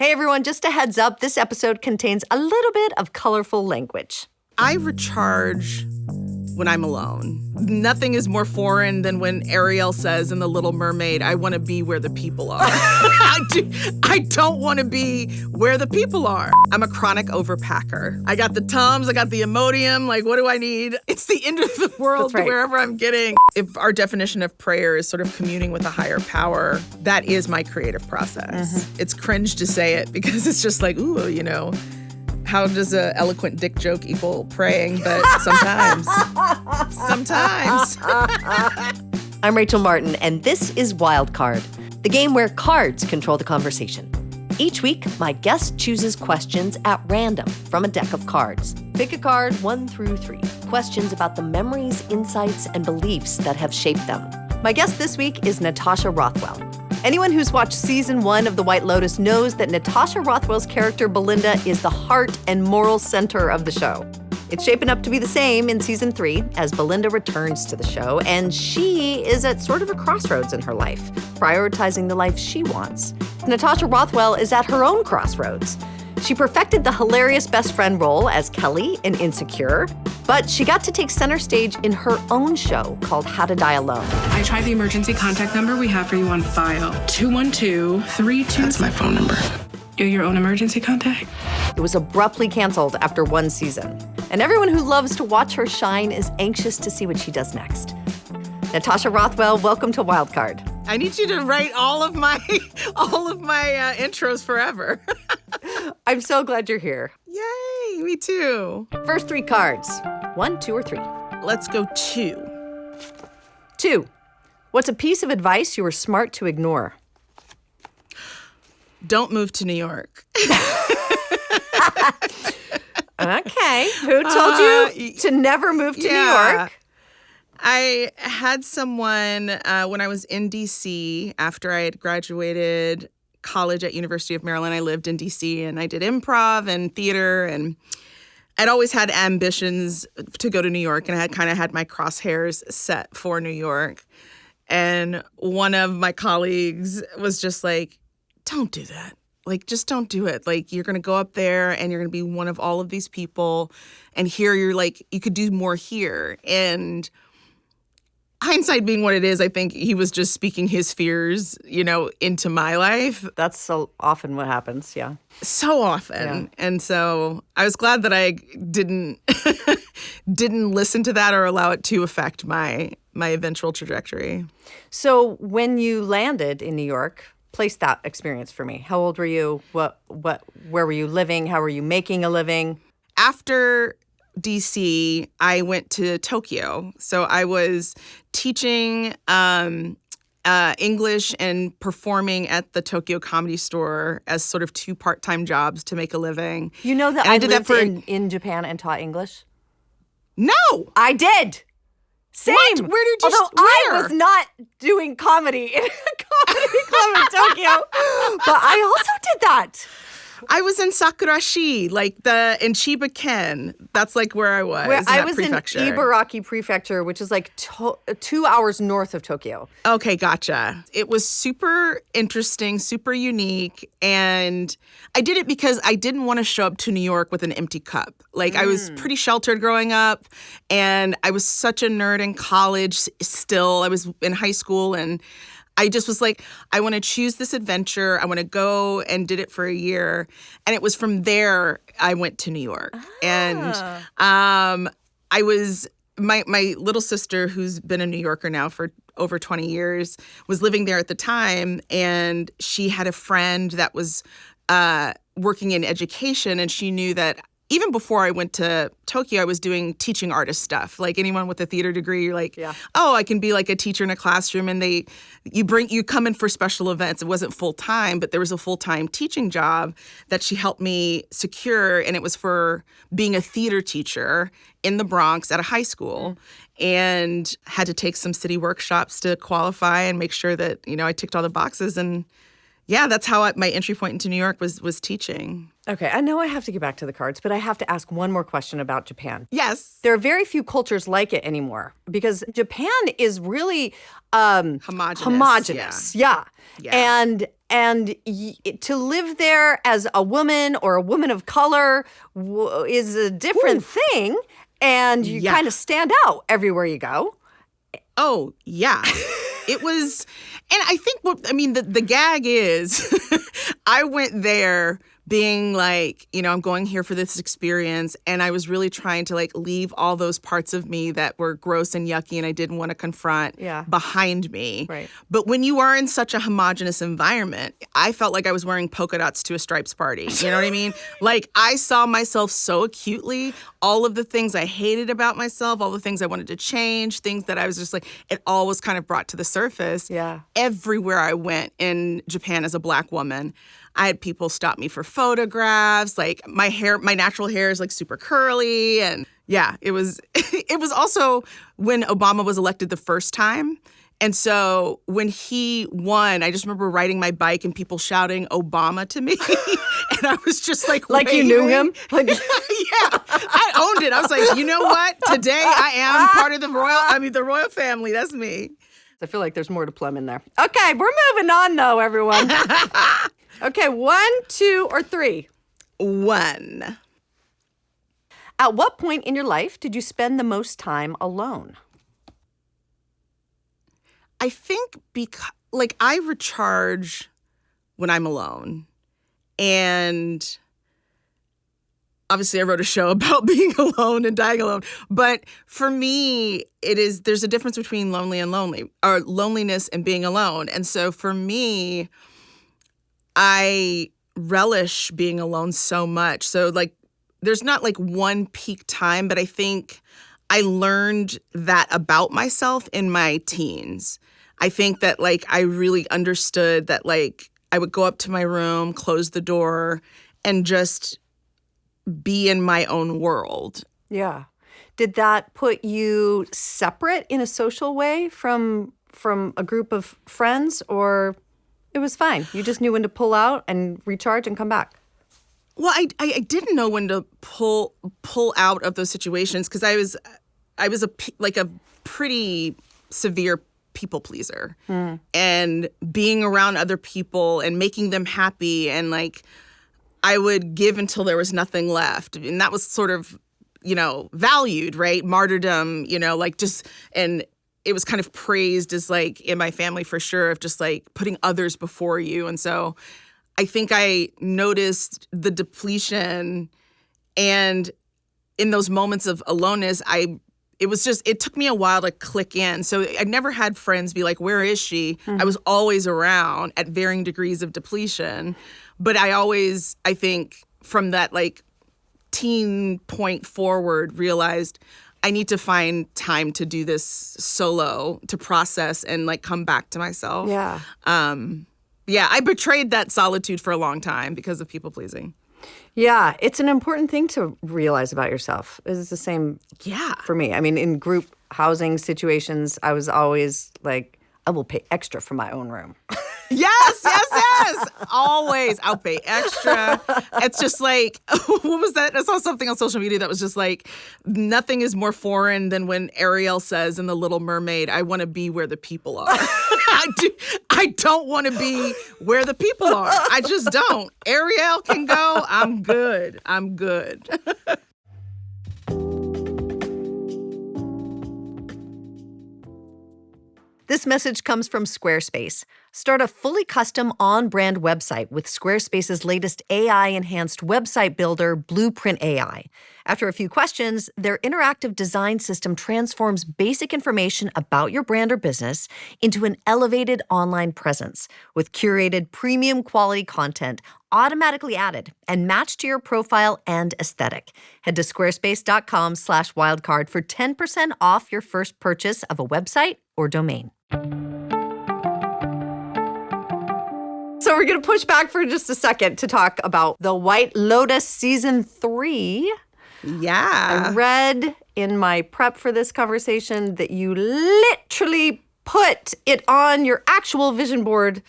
Hey everyone, just a heads up, this episode contains a little bit of colorful language. I recharge when I'm alone. Nothing is more foreign than when Ariel says in The Little Mermaid, I want to be where the people are. I don't want to be where the people are. I'm a chronic overpacker. I got the Tums, I got the Imodium, like what do I need? It's the end of the world wherever I'm getting. If our definition of prayer is sort of communing with a higher power, that is my creative process. Mm-hmm. It's cringe to say it because it's just like, ooh, you know, how does an eloquent dick joke equal praying? But sometimes. I'm Rachel Martin, and this is Wild Card, the game where cards control the conversation. Each week, my guest chooses questions at random from a deck of cards. Pick a card 1 through 3. Questions about the memories, insights, and beliefs that have shaped them. My guest this week is Natasha Rothwell. Anyone who's watched season 1 of The White Lotus knows that Natasha Rothwell's character Belinda is the heart and moral center of the show. It's shaping up to be the same in season 3 as Belinda returns to the show, and she is at sort of a crossroads in her life, prioritizing the life she wants. Natasha Rothwell is at her own crossroads. She perfected the hilarious best friend role as Kelly in Insecure, but she got to take center stage in her own show called How to Die Alone. I tried the emergency contact number we have for you on file. 212-32... That's my phone number. You're your own emergency contact? It was abruptly canceled after 1 season, and everyone who loves to watch her shine is anxious to see what she does next. Natasha Rothwell, welcome to Wild Card. I need you to write all of my intros forever. I'm so glad you're here. Yay, me too. First 3 cards. 1, 2, or 3? Let's go 2. 2. What's a piece of advice you were smart to ignore? Don't move to New York. Okay. Who told you to never move to New York? I had someone when I was in D.C. after I had graduated college at University of Maryland. I lived in D.C. and I did improv and theater, and I'd always had ambitions to go to New York, and I had kind of had my crosshairs set for New York. And one of my colleagues was just like, don't do that. Like, just don't do it. Like, you're going to go up there and you're going to be one of all of these people. And here you're like, you could do more here. And hindsight being what it is, I think he was just speaking his fears, you know, into my life. That's so often what happens, yeah. So often. Yeah. And so I was glad that I didn't listen to that or allow it to affect my eventual trajectory. So when you landed in New York, place that experience for me. How old were you? Where were you living? How were you making a living? After DC, I went to Tokyo. So I was teaching English and performing at the Tokyo Comedy Store as sort of 2 part-time jobs to make a living. You know that I lived in Japan and taught English? No! I did! Same! What? Where did you... Although I was not doing comedy in a comedy club in Tokyo, but I also did that. I was in Sakurashi, like in Chiba-ken. That's like where I was. I was in Ibaraki Prefecture, which is like 2 hours north of Tokyo. Okay, gotcha. It was super interesting, super unique. And I did it because I didn't want to show up to New York with an empty cup. Like, I was pretty sheltered growing up. And I was such a nerd in college still. I was in high school, and I just was like, I want to choose this adventure. I want to go, and did it for a year. And it was from there I went to New York. And I was, my little sister, who's been a New Yorker now for over 20 years, was living there at the time. And she had a friend that was working in education. And she knew that even before I went to Tokyo, I was doing teaching artist stuff. Like anyone with a theater degree, you're like, oh, I can be like a teacher in a classroom, and you come in for special events. It wasn't full time, but there was a full time teaching job that she helped me secure, and it was for being a theater teacher in the Bronx at a high school, and had to take some city workshops to qualify and make sure that I ticked all the boxes, and yeah, that's how my entry point into New York was teaching. Okay, I know I have to get back to the cards, but I have to ask one more question about Japan. Yes. There are very few cultures like it anymore because Japan is really homogenous. Yeah. Yeah. And to live there as a woman or a woman of color is a different thing, and you kind of stand out everywhere you go. Oh, yeah. It was, and I think, the gag is, I went there being like, I'm going here for this experience, and I was really trying to like leave all those parts of me that were gross and yucky and I didn't want to confront behind me. Right. But when you are in such a homogenous environment, I felt like I was wearing polka dots to a stripes party. You know what I mean? Like, I saw myself so acutely, all of the things I hated about myself, all the things I wanted to change, things that I was just like, it all was kind of brought to the surface. Yeah. Everywhere I went in Japan as a Black woman, I had people stop me for photographs. Like, my natural hair is like super curly. And yeah, it was also when Obama was elected the first time. And so when he won, I just remember riding my bike and people shouting Obama to me. And I was just like you knew him? Like, yeah, I owned it. I was like, you know what? Today I am part of the royal family. That's me. I feel like there's more to plumb in there. Okay, we're moving on though, everyone. Okay, 1, 2, or 3? 1. At what point in your life did you spend the most time alone? I think because, I recharge when I'm alone. And obviously I wrote a show about being alone and dying alone. But for me, there's a difference between loneliness and being alone. And so for me, I relish being alone so much. So there's not one peak time, but I think I learned that about myself in my teens. I think that I really understood that I would go up to my room, close the door, and just be in my own world. Yeah. Did that put you separate in a social way from a group of friends, or it was fine? You just knew when to pull out and recharge and come back? Well, I didn't know when to pull out of those situations because I was a pretty severe people pleaser. And being around other people and making them happy, and I would give until there was nothing left. And that was sort of, valued, right? Martyrdom, and it was kind of praised as in my family for sure, of just putting others before you. And so I think I noticed the depletion, and in those moments of aloneness, it took me a while to click in. So I never had friends be like, where is she? I was always around at varying degrees of depletion. But I think from that teen point forward, realized I need to find time to do this solo, to process and come back to myself. Yeah. I betrayed that solitude for a long time because of people pleasing. Yeah, it's an important thing to realize about yourself. It's the same for me. I mean, in group housing situations, I was always like, I will pay extra for my own room. Yes. Always. I'll pay extra. It's just what was that? I saw something on social media that was just nothing is more foreign than when Ariel says in The Little Mermaid, I want to be where the people are. I don't want to be where the people are. I just don't. Ariel can go. I'm good. This message comes from Squarespace. Start a fully custom on-brand website with Squarespace's latest AI-enhanced website builder, Blueprint AI. After a few questions, their interactive design system transforms basic information about your brand or business into an elevated online presence with curated premium quality content automatically added and matched to your profile and aesthetic. Head to squarespace.com/wildcard for 10% off your first purchase of a website or domain. So we're going to push back for just a second to talk about the White Lotus Season 3. Yeah. I read in my prep for this conversation that you literally put it on your actual vision board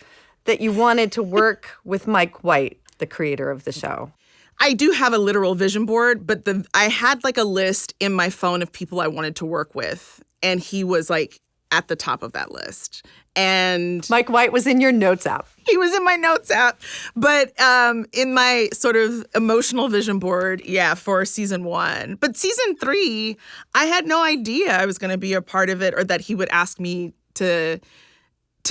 that you wanted to work with Mike White, the creator of the show? I do have a literal vision board, but I had like a list in my phone of people I wanted to work with, and he was like at the top of that list. And Mike White was in your notes app. he was in my notes app, but in my sort of emotional vision board, for season 1. But season 3, I had no idea I was going to be a part of it, or that he would ask me to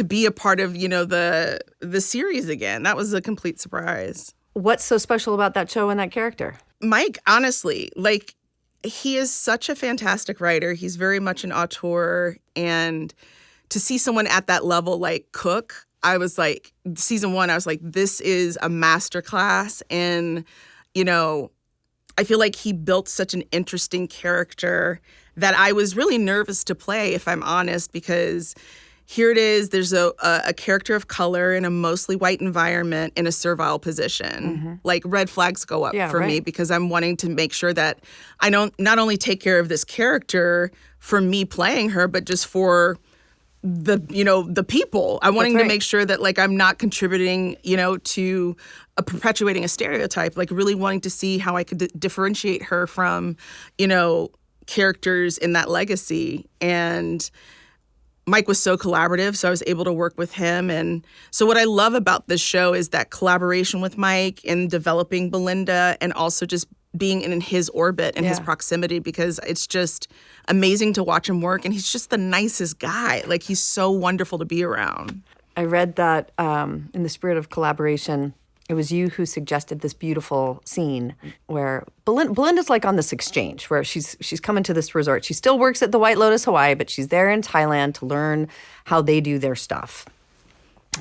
be a part of, the series again. That was a complete surprise. What's so special about that show and that character? Mike, honestly, like, he is such a fantastic writer. He's very much an auteur, and to see someone at that level like cook, I was like, season 1, I was like, this is a masterclass. And, I feel like he built such an interesting character that I was really nervous to play, if I'm honest, because here it is, there's a character of color in a mostly white environment in a servile position. Like, red flags go up for me, because I'm wanting to make sure that I don't not only take care of this character for me playing her, but just for the people. I'm wanting to make sure that, like, I'm not contributing, to perpetuating a stereotype, like really wanting to see how I could differentiate her from, characters in that legacy. And Mike was so collaborative, so I was able to work with him. And so what I love about this show is that collaboration with Mike in developing Belinda, and also just being in his orbit and his proximity, because it's just amazing to watch him work. And he's just the nicest guy. Like, he's so wonderful to be around. I read that in the spirit of collaboration, it was you who suggested this beautiful scene where Belinda's like on this exchange where she's coming to this resort. She still works at the White Lotus, Hawaii, but she's there in Thailand to learn how they do their stuff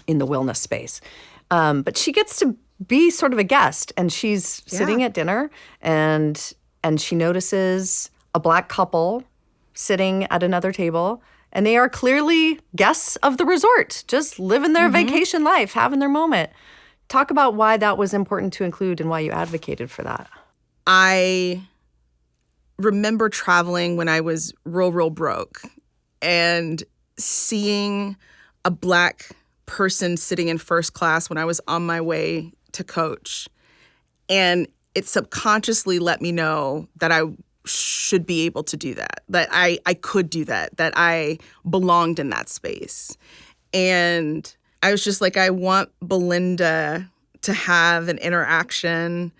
in the wellness space. But she gets to be sort of a guest, and she's sitting at dinner, and she notices a Black couple sitting at another table, and they are clearly guests of the resort, just living their vacation life, having their moment. Talk about why that was important to include and why you advocated for that. I remember traveling when I was real broke, and seeing a Black person sitting in first class when I was on my way to coach. And it subconsciously let me know that I should be able to do that I could do that I belonged in that space. And I was just like, I want Belinda to have an interaction,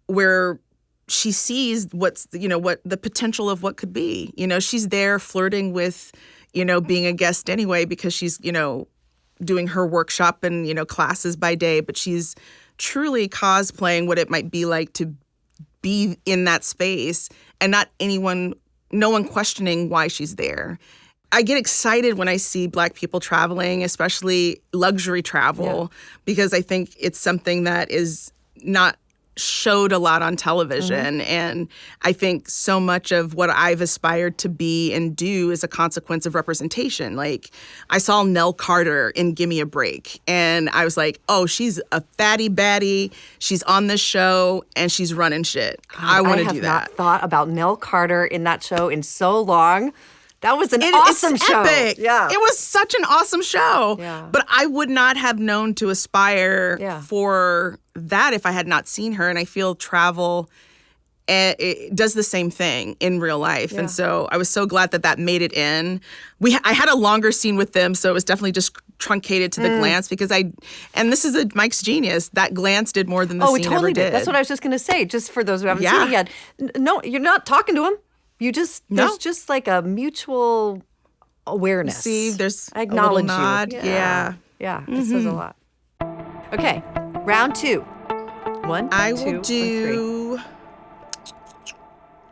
where she sees what the potential of what could be. She's there flirting with, being a guest anyway, because she's, doing her workshop and, classes by day, but she's truly cosplaying what it might be like to be in that space, and no one questioning why she's there. I get excited when I see Black people traveling, especially luxury travel, because I think it's something that is not showed a lot on television. And I think so much of what I've aspired to be and do is a consequence of representation. Like, I saw Nell Carter in Gimme a Break, and I was like, oh, she's a fatty baddie. She's on this show, and she's running shit. I want to do that. I have not thought about Nell Carter in that show in so long. That was an awesome show. Epic. Yeah. It was such an awesome show. Yeah. But I would not have known to aspire for that if I had not seen her. And I feel travel it does the same thing in real life. Yeah. And so I was so glad that made it in. I had a longer scene with them, so it was definitely just truncated to the glance, because and this is Mike's genius, that glance did more than the scene totally ever did. That's what I was just going to say, just for those who haven't seen it yet. No, you're not talking to him. There's just like a mutual awareness. See, there's I acknowledge a little nod. you. Yeah. It says a lot. Okay, round 2. 1, I 2, will do. or 3.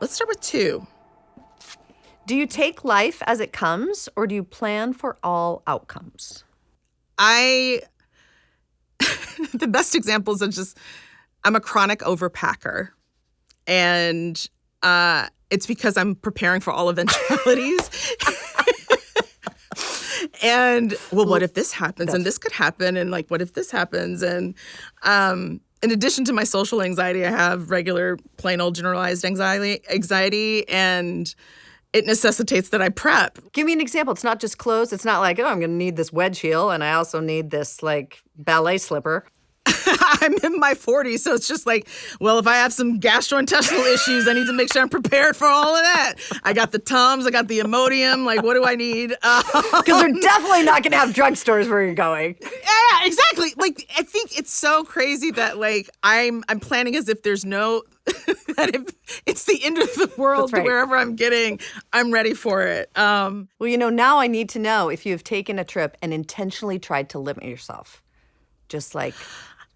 Let's start with 2. Do you take life as it comes, or do you plan for all outcomes? The best examples are just, I'm a chronic overpacker, and it's because I'm preparing for all eventualities. And, what if this happens? And this could happen. And, like, what if this happens? And in addition to my social anxiety, I have regular, plain old generalized anxiety. And it necessitates that I prep. Give me an example. It's not just clothes. It's not like, oh, I'm going to need this wedge heel and I also need this like ballet slipper. I'm in my 40s, so it's just like, well, if I have some gastrointestinal issues, I need to make sure I'm prepared for all of that. I got the Tums, I got the Imodium, like, what do I need? Because they're definitely not going to have drugstores where you're going. Yeah, exactly. Like, I think it's so crazy that, like, I'm planning as if there's no, that if it's the end of the world, That's right. wherever I'm getting, I'm ready for it. Well, now I need to know if you have taken a trip and intentionally tried to limit yourself. Just like,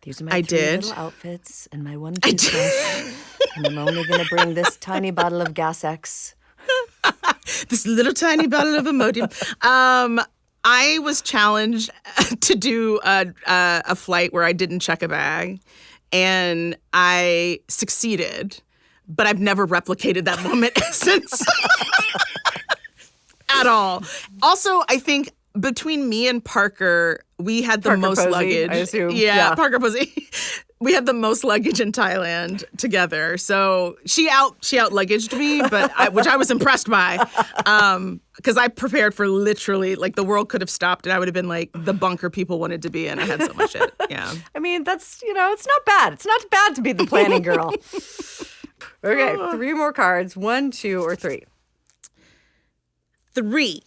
these are my three little outfits and my one toothbrush. And I'm only going to bring this tiny bottle of Gas X. This little tiny bottle of Imodium. I was challenged to do a flight where I didn't check a bag, and I succeeded, but I've never replicated that moment since at all. Also, I think between me and Parker, we had the most Posey, luggage. I assume. Yeah, Parker Posey. We had the most luggage in Thailand together. So she out luggaged me, but which I was impressed by, because I prepared for literally, like, the world could have stopped and I would have been like the bunker people wanted to be in. I had so much shit. Yeah. I mean, that's, it's not bad. It's not bad to be the planning girl. Okay, 3 more cards. 1, 2, or 3. 3.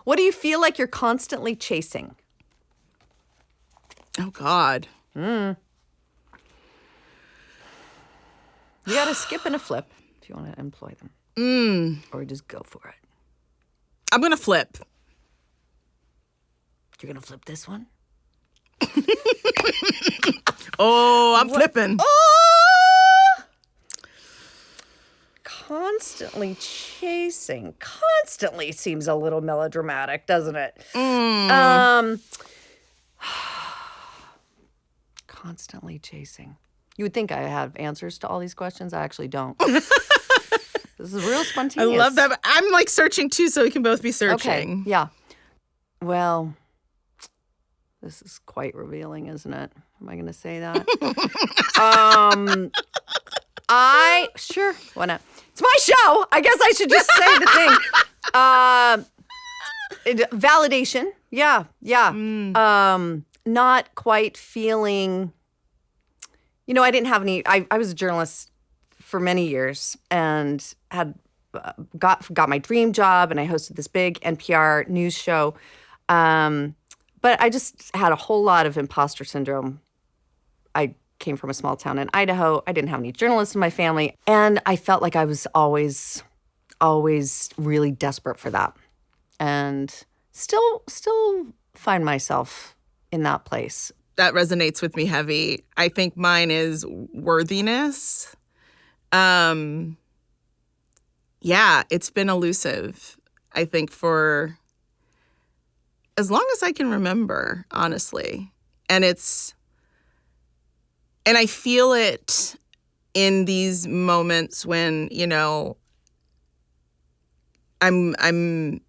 What do you feel like you're constantly chasing? Oh, God. You got to skip and a flip if you want to employ them. Or just go for it. I'm going to flip. You're going to flip this one? Oh, I'm flipping. Oh! Constantly chasing. Constantly seems a little melodramatic, doesn't it? Constantly chasing. You would think I have answers to all these questions. I actually don't. This is real spontaneous. I love that. But I'm like searching too, so we can both be searching. Okay, yeah. Well, this is quite revealing, isn't it? Am I going to say that? Sure, why not? It's my show. I guess I should just say the thing. Validation. Yeah. Not quite feeling, I didn't have any, I was a journalist for many years and had got my dream job, and I hosted this big NPR news show. But I just had a whole lot of imposter syndrome. I came from a small town in Idaho. I didn't have any journalists in my family. And I felt like I was always really desperate for that. And still find myself in that place. That resonates with me heavy. I think mine is worthiness. Yeah, it's been elusive, I think, for as long as I can remember, honestly. And I feel it in these moments when, I'm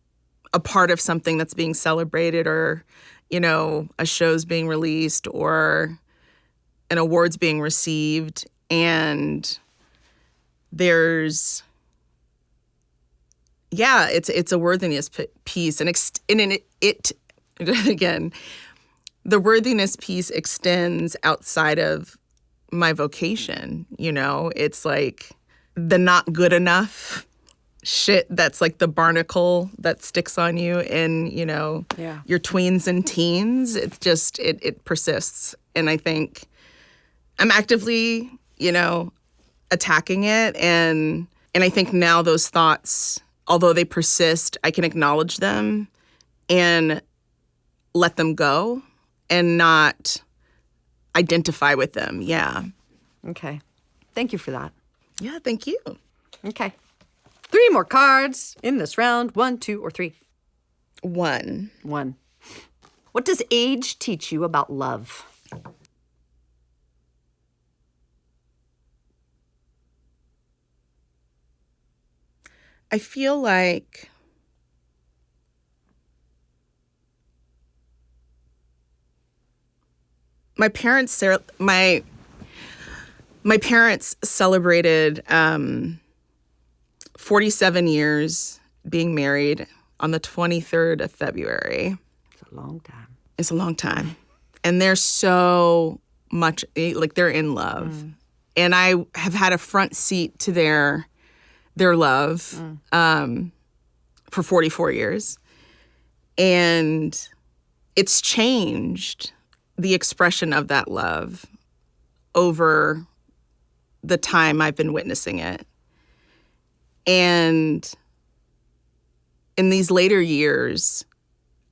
a part of something that's being celebrated, or, a show's being released, or an award's being received, and there's, it's a worthiness piece, and it again, the worthiness piece extends outside of my vocation. It's like the not good enough shit that's like the barnacle that sticks on you in, your tweens and teens. It's just, it persists. And I think I'm actively, attacking it. And I think now those thoughts, although they persist, I can acknowledge them and let them go and not identify with them. Yeah. Okay. Thank you for that. Yeah, thank you. Okay. 3 more cards in this round. 1, 2, or 3. 1. 1. What does age teach you about love? I feel like my parents celebrated 47 years being married on the 23rd of February. It's a long time. It's a long time. And they're so much, like they're in love. And I have had a front seat to their love for 44 years. And it's changed the expression of that love over the time I've been witnessing it. And in these later years,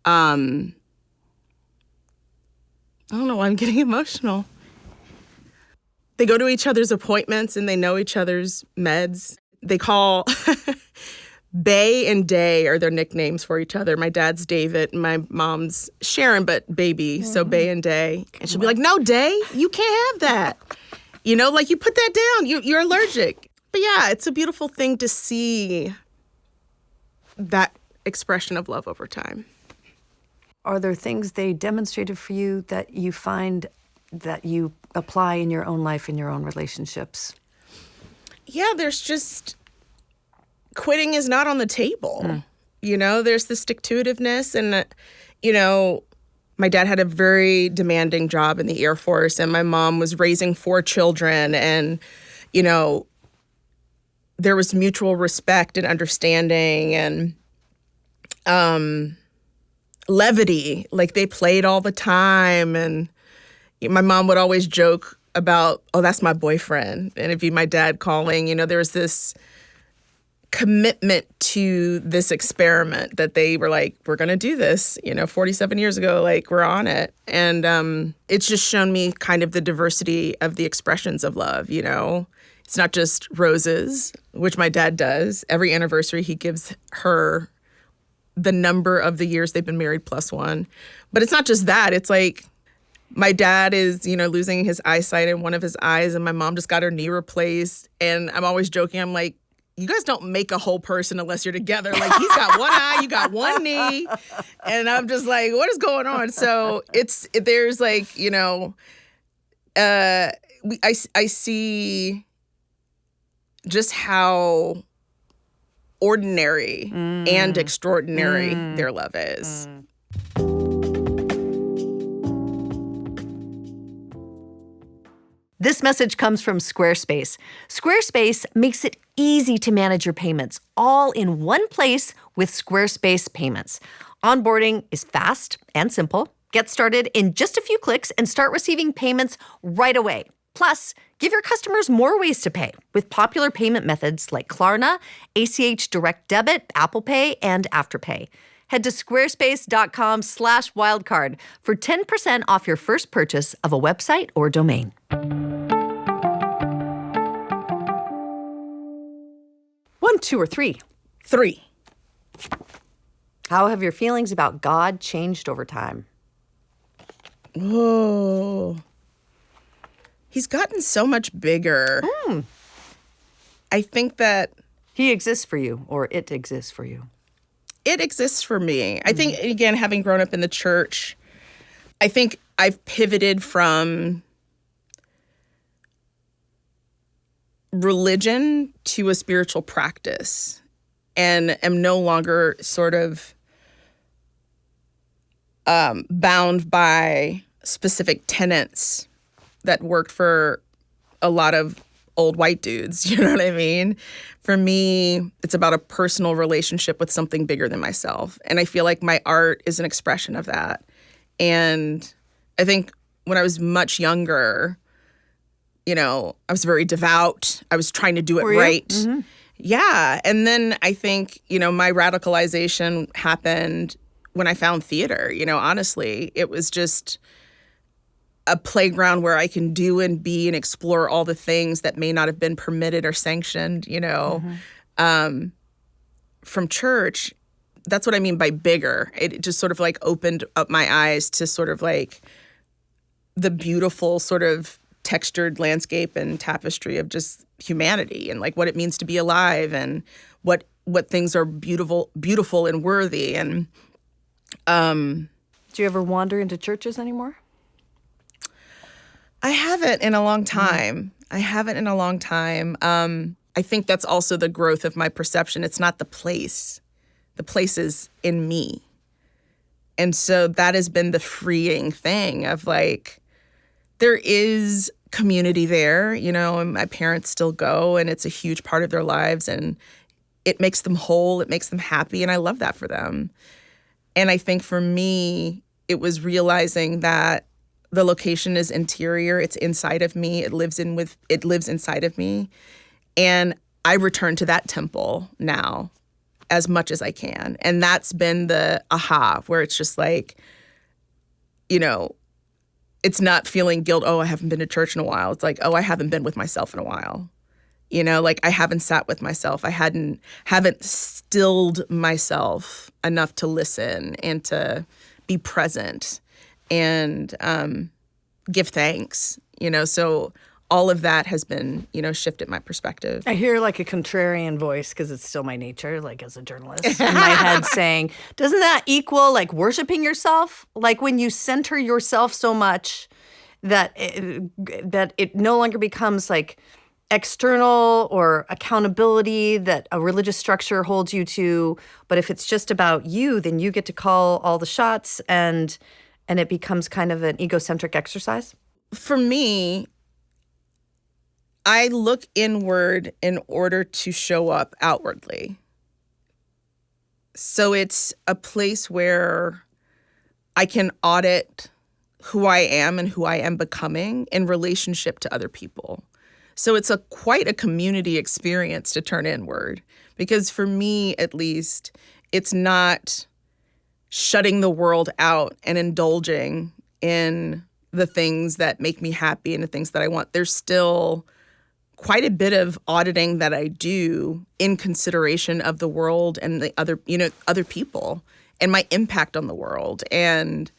I don't know why I'm getting emotional. They go to each other's appointments and they know each other's meds. They call Bay and Day are their nicknames for each other. My dad's David, and my mom's Sharon, but baby, so Bay and Day. And she'll be like, no, Day, you can't have that. You know, like you put that down, you're allergic. But yeah, it's a beautiful thing to see that expression of love over time. Are there things they demonstrated for you that you find that you apply in your own life, in your own relationships? Yeah, there's just quitting is not on the table. You know, there's the stick-to-itiveness. And, you know, my dad had a very demanding job in the Air Force, and my mom was raising 4 children. And, you know, there was mutual respect and understanding and levity. Like, they played all the time. And my mom would always joke about, oh, that's my boyfriend. And it'd be my dad calling. You know, there was this commitment to this experiment that they were like, we're going to do this, you know, 47 years ago, like we're on it. And it's just shown me kind of the diversity of the expressions of love, you know. It's not just roses, which my dad does. Every anniversary, he gives her the number of the years they've been married plus 1. But it's not just that. It's like, my dad is, you know, losing his eyesight in one of his eyes, and my mom just got her knee replaced. And I'm always joking. I'm like, you guys don't make a whole person unless you're together. Like, he's got one eye, you got one knee. And I'm just like, what is going on? So there's like, you know, I see just how ordinary and extraordinary their love is. This message comes from Squarespace. Squarespace makes it easy to manage your payments all in one place with Squarespace Payments. Onboarding is fast and simple. Get started in just a few clicks and start receiving payments right away. Plus, give your customers more ways to pay with popular payment methods like Klarna, ACH Direct Debit, Apple Pay, and Afterpay. Head to squarespace.com/wildcard for 10% off your first purchase of a website or domain. 1, 2, or 3? 3. How have your feelings about God changed over time? Oh, he's gotten so much bigger. I think that He exists for you, or it exists for you. it exists for me. I think, again, having grown up in the church, I think I've pivoted from religion to a spiritual practice and am no longer sort of bound by specific tenets that worked for a lot of old white dudes, you know what I mean? For me, it's about a personal relationship with something bigger than myself. And I feel like my art is an expression of that. And I think when I was much younger, you know, I was very devout. I was trying to do it right. Mm-hmm. Yeah. And then I think, you know, my radicalization happened when I found theater. You know, honestly, it was just a playground where I can do and be and explore all the things that may not have been permitted or sanctioned, you know, from church. That's what I mean by bigger. It just sort of like opened up my eyes to sort of like the beautiful sort of textured landscape and tapestry of just humanity and like what it means to be alive and what things are beautiful and worthy. And do you ever wander into churches anymore? I haven't in a long time. I I think that's also the growth of my perception. It's not the place. The place is in me. And so that has been the freeing thing of like, there is community there, you know, and my parents still go and it's a huge part of their lives and it makes them whole, it makes them happy, and I love that for them. And I think for me, it was realizing that the location is interior, it's inside of me, it lives inside of me. And I return to that temple now as much as I can. And that's been the aha, where it's just like, you know, it's not feeling guilt, oh, I haven't been to church in a while. It's like, oh, I haven't been with myself in a while. You know, like I haven't sat with myself. I haven't stilled myself enough to listen and to be present and give thanks, you know. So all of that has been, you know, shifted my perspective. I hear like a contrarian voice, because it's still my nature, like as a journalist, in my head saying, doesn't that equal like worshiping yourself? Like when you center yourself so much that it no longer becomes like external or accountability that a religious structure holds you to. But if it's just about you, then you get to call all the shots and it becomes kind of an egocentric exercise? For me, I look inward in order to show up outwardly. So it's a place where I can audit who I am and who I am becoming in relationship to other people. So it's quite a community experience to turn inward, because for me, at least, it's not shutting the world out and indulging in the things that make me happy and the things that I want. There's still quite a bit of auditing that I do in consideration of the world and the other people and my impact on the world and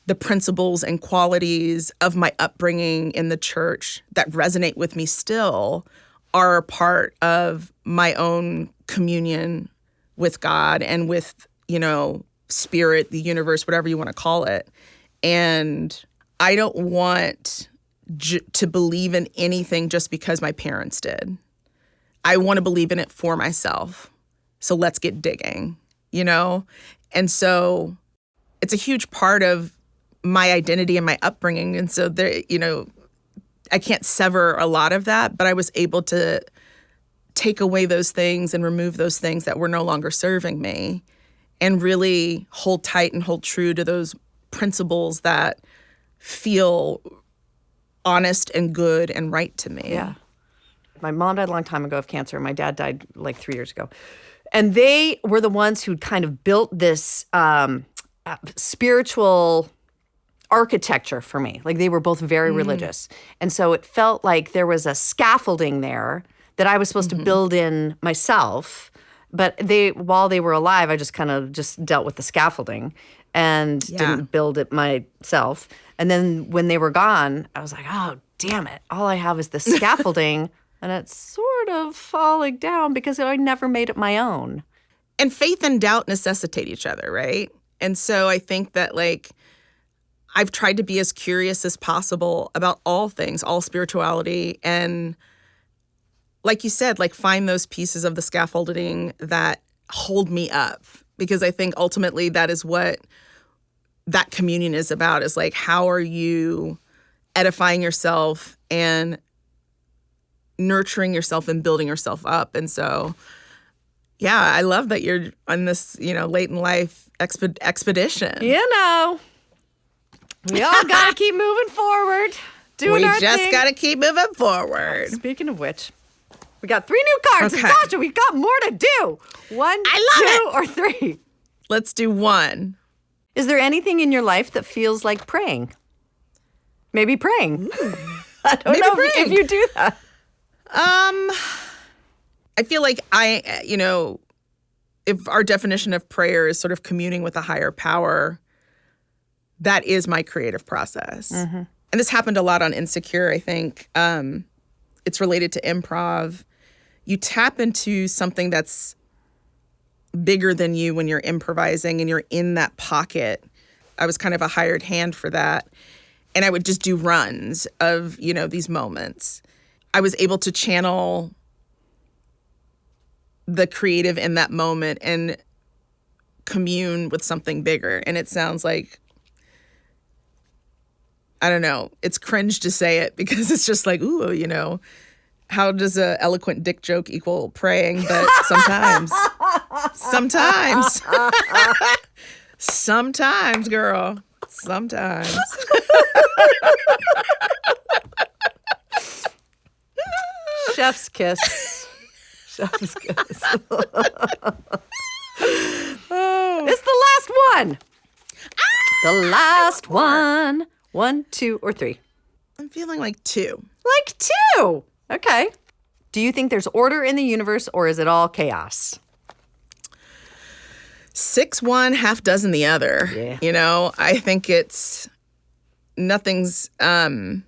the principles and qualities of my upbringing in the church that resonate with me still are a part of my own communion with God and with, you know, spirit, the universe, whatever you want to call it. And I don't want to believe in anything just because my parents did. I want to believe in it for myself. So let's get digging, you know? And so it's a huge part of my identity and my upbringing. And so there, you know, I can't sever a lot of that, but I was able to take away those things and remove those things that were no longer serving me and really hold tight and hold true to those principles that feel honest and good and right to me. Yeah. My mom died a long time ago of cancer. My dad died like 3 years ago. And they were the ones who kind of built this spiritual architecture for me. Like they were both very religious. And so it felt like there was a scaffolding there that I was supposed to build in myself. But while they were alive, I just kind of just dealt with the scaffolding and didn't build it myself. And then when they were gone, I was like, oh, damn it. All I have is the scaffolding and it's sort of falling down because I never made it my own. And faith and doubt necessitate each other, right? And so I think that like I've tried to be as curious as possible about all things, all spirituality, and like you said, like find those pieces of the scaffolding that hold me up, because I think ultimately that is what that communion is about, is like, how are you edifying yourself and nurturing yourself and building yourself up? And so, yeah, I love that you're on this, you know, late in life expedition. You know, we all got to keep moving forward. Doing our thing. We just got to keep moving forward. Speaking of which, we got 3 new cards. Okay. Natasha, we've got more to do. 1, 2, or 3. Let's do 1. Is there anything in your life that feels like praying? Maybe praying. I don't know if you do that. I feel like if our definition of prayer is sort of communing with a higher power, that is my creative process. Mm-hmm. And this happened a lot on Insecure, I think. It's related to improv. You tap into something that's bigger than you when you're improvising and you're in that pocket. I was kind of a hired hand for that. And I would just do runs of, you know, these moments. I was able to channel the creative in that moment and commune with something bigger. And it sounds like, I don't know, it's cringe to say it because it's just like, ooh, you know, how does a eloquent dick joke equal praying? But sometimes, sometimes, girl, sometimes. Chef's kiss. Chef's kiss. It's the last one. The last one. 1, 2, or 3? I'm feeling like 2. Like 2. Okay. Do you think there's order in the universe or is it all chaos? 6 one, half dozen the other. Yeah. You know, I think nothing's planned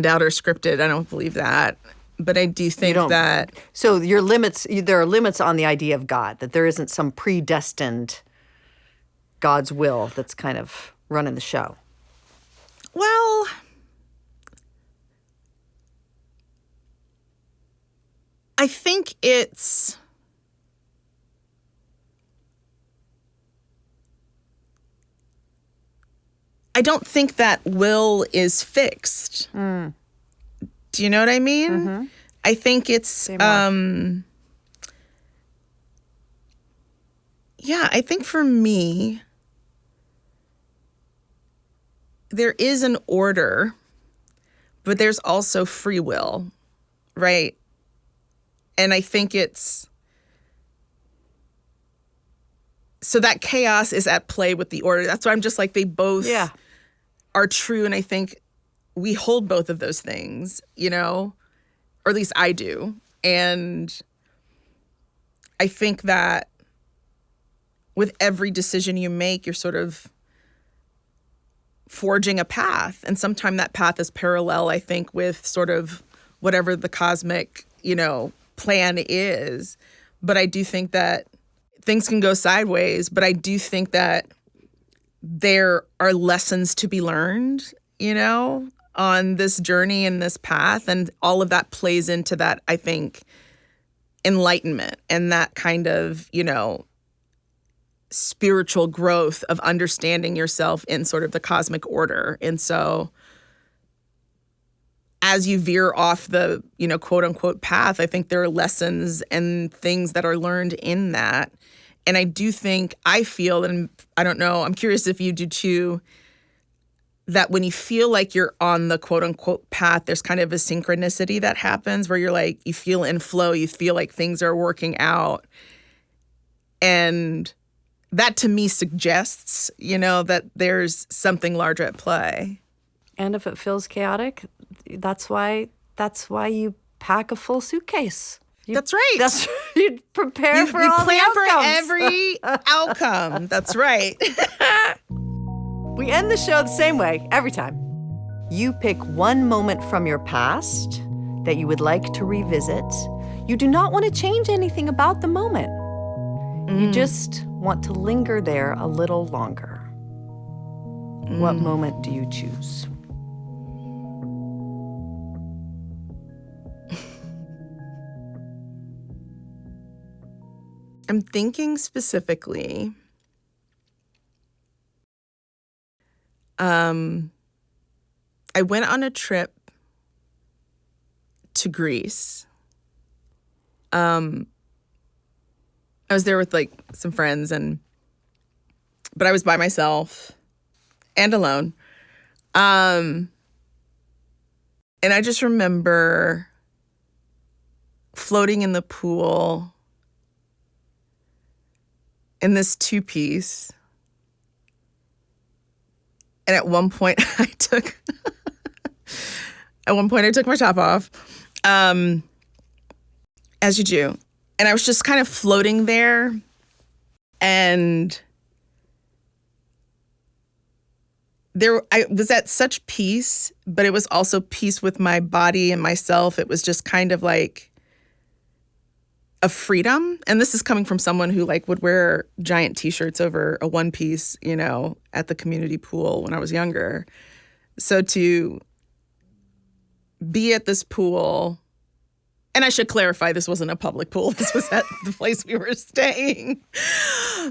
out or scripted. I don't believe that. But I do think that. So there are limits on the idea of God, that there isn't some predestined God's will that's kind of running the show. Well, I think I don't think that will is fixed. Do you know what I mean? Mm-hmm. I think it's, I think for me, there is an order, but there's also free will, right? And I think so that chaos is at play with the order. That's why I'm just like, they both are true. And I think we hold both of those things, you know, or at least I do. And I think that with every decision you make, you're sort of forging a path. And sometimes that path is parallel, I think, with sort of whatever the cosmic, you know, plan is. But I do think that things can go sideways, but I do think that there are lessons to be learned, you know, on this journey and this path. And all of that plays into that, I think, enlightenment and that kind of, you know, spiritual growth of understanding yourself in sort of the cosmic order. And so as you veer off the, you know, quote unquote path, I think there are lessons and things that are learned in that. And I do think, I feel, and I don't know, I'm curious if you do too, that when you feel like you're on the quote unquote path, there's kind of a synchronicity that happens where you're like, you feel in flow, you feel like things are working out. And that to me suggests, you know, that there's something larger at play. And if it feels chaotic, that's why you pack a full suitcase. That's right. You prepare for all the outcomes. You plan for every outcome. That's right. We end the show the same way every time. You pick one moment from your past that you would like to revisit. You do not want to change anything about the moment. You just want to linger there a little longer. What moment do you choose? I'm thinking specifically, I went on a trip to Greece. I was there with like some friends but I was by myself and alone. And I just remember floating in the pool in this two-piece. And at one point I took my top off, as you do. And I was just kind of floating there. And I was at such peace, but it was also peace with my body and myself. It was just kind of like a freedom. And this is coming from someone who like would wear giant t-shirts over a one piece, you know, at the community pool when I was younger. So to be at this pool And I should clarify, this wasn't a public pool. This was at the place we were staying.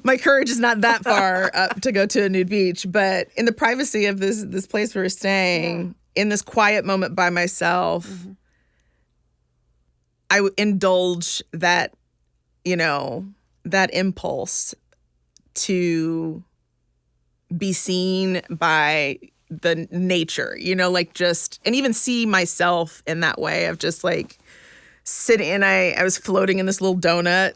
My courage is not that far up to go to a nude beach, but in the privacy of this place we were staying, in this quiet moment by myself, I would indulge that, that impulse to be seen by the nature, and even see myself in that way of just like sitting, and I was floating in this little donut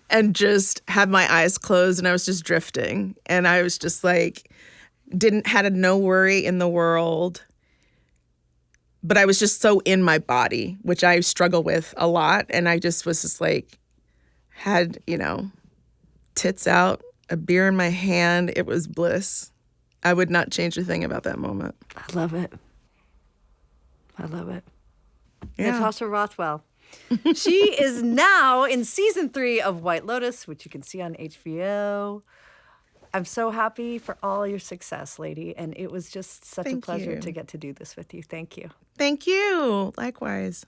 and just had my eyes closed and I was just drifting. And I was just like, had no worry in the world, but I was just so in my body, which I struggle with a lot. And I just was just like, had, tits out, a beer in my hand. It was bliss. I would not change a thing about that moment. I love it. Yeah. Natasha Rothwell. She is now in season 3 of White Lotus, which you can see on HBO. I'm so happy for all your success, lady. And it was just such a pleasure to get to do this with you. Thank you. Thank you. Likewise.